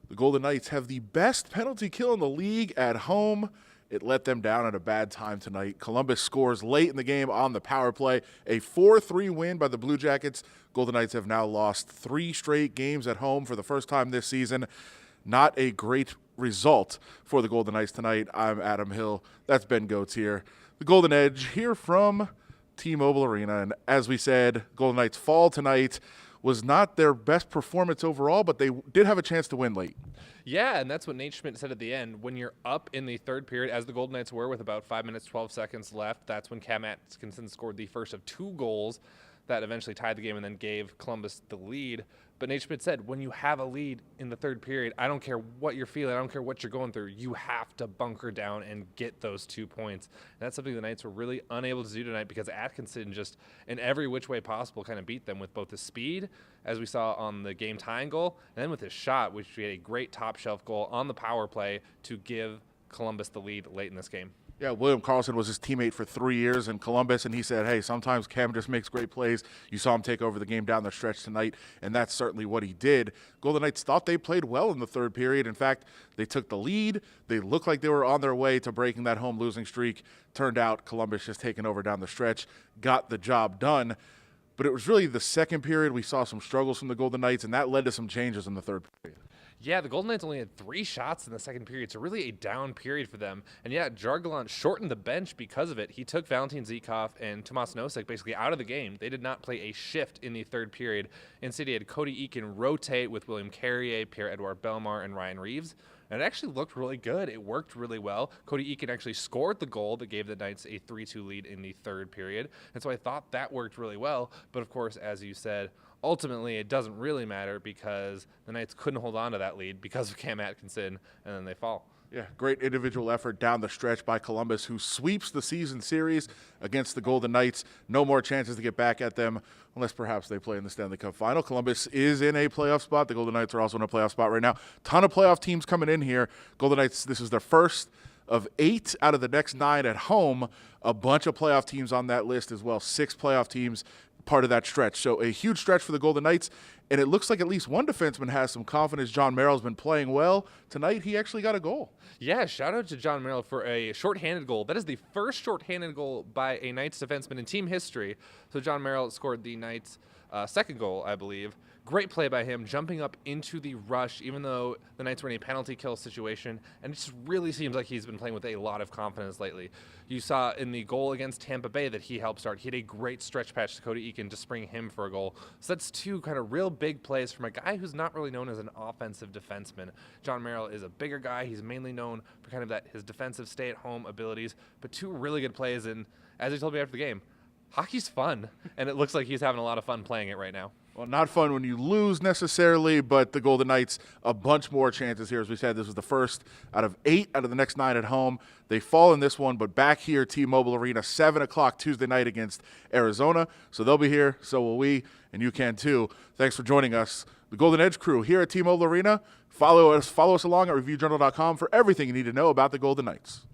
The Golden Knights have the best penalty kill in the league at home. It let them down at a bad time tonight. Columbus scores late in the game on the power play. A 4-3 win by the Blue Jackets. Golden Knights have now lost 3 straight games at home for the first time this season. Not a great result for the Golden Knights tonight. I'm Adam Hill. That's Ben Goetz here. The Golden Edge here from T-Mobile Arena. And as we said, Golden Knights fall tonight was not their best performance overall, but they did have a chance to win late. Yeah, and that's what Nate Schmidt said at the end. When you're up in the third period, as the Golden Knights were with about 5 minutes, 12 seconds left, that's when Cam Atkinson scored the first of 2 goals that eventually tied the game and then gave Columbus the lead. But Nate Schmidt said, when you have a lead in the third period, I don't care what you're feeling, I don't care what you're going through, you have to bunker down and get those 2 points. And that's something the Knights were really unable to do tonight because Atkinson just, in every which way possible, kind of beat them with both his speed, as we saw on the game-tying goal, and then with his shot, which he had a great top-shelf goal on the power play to give Columbus the lead late in this game. Yeah, William Karlsson was his teammate for 3 years in Columbus, and he said, hey, sometimes Cam just makes great plays. You saw him take over the game down the stretch tonight, and that's certainly what he did. Golden Knights thought they played well in the third period. In fact, they took the lead. They looked like they were on their way to breaking that home losing streak. Turned out Columbus just taking over down the stretch, got the job done. But it was really the second period we saw some struggles from the Golden Knights, and that led to some changes in the third period. Yeah, the Golden Knights only had 3 shots in the second period, so really a down period for them. And yeah, Jargalant shortened the bench because of it. He took Valentin Zykov and Tomas Nosek basically out of the game. They did not play a shift in the third period. Instead, he had Cody Eakin rotate with William Carrier, Pierre-Edouard Bellemare, and Ryan Reeves. And it actually looked really good. It worked really well. Cody Eakin actually scored the goal that gave the Knights a 3-2 lead in the third period. And so I thought that worked really well. But of course, as you said, ultimately it doesn't really matter because the Knights couldn't hold on to that lead because of Cam Atkinson, and then they fall. Yeah, great individual effort down the stretch by Columbus, who sweeps the season series against the Golden Knights. No more chances to get back at them unless perhaps they play in the Stanley Cup final. Columbus is in a playoff spot. The Golden Knights are also in a playoff spot right now. Ton of playoff teams coming in here. Golden Knights, this is their first of 8 out of the next 9 at home. A bunch of playoff teams on that list as well. 6 playoff teams part of that stretch. So a huge stretch for the Golden Knights, and it looks like at least one defenseman has some confidence. John Merrill's been playing well. Tonight, he actually got a goal. Yeah, shout out to John Merrill for a shorthanded goal. That is the first shorthanded goal by a Knights defenseman in team history. So John Merrill scored the Knights' second goal, I believe. Great play by him, jumping up into the rush, even though the Knights were in a penalty kill situation. And it just really seems like he's been playing with a lot of confidence lately. You saw in the goal against Tampa Bay that he helped start. He had a great stretch patch to Cody Eakin to spring him for a goal. So that's 2 kind of real big plays from a guy who's not really known as an offensive defenseman. John Merrill is a bigger guy. He's mainly known for kind of his defensive stay-at-home abilities. But 2 really good plays, and as he told me after the game, hockey's fun, and it looks like he's having a lot of fun playing it right now. Well, not fun when you lose necessarily, but the Golden Knights, a bunch more chances here. As we said, this was the first out of 8 out of the next 9 at home. They fall in this one, but back here, T-Mobile Arena, 7 o'clock Tuesday night against Arizona. So they'll be here, so will we, and you can too. Thanks for joining us. The Golden Edge crew here at T-Mobile Arena. Follow us along at ReviewJournal.com for everything you need to know about the Golden Knights.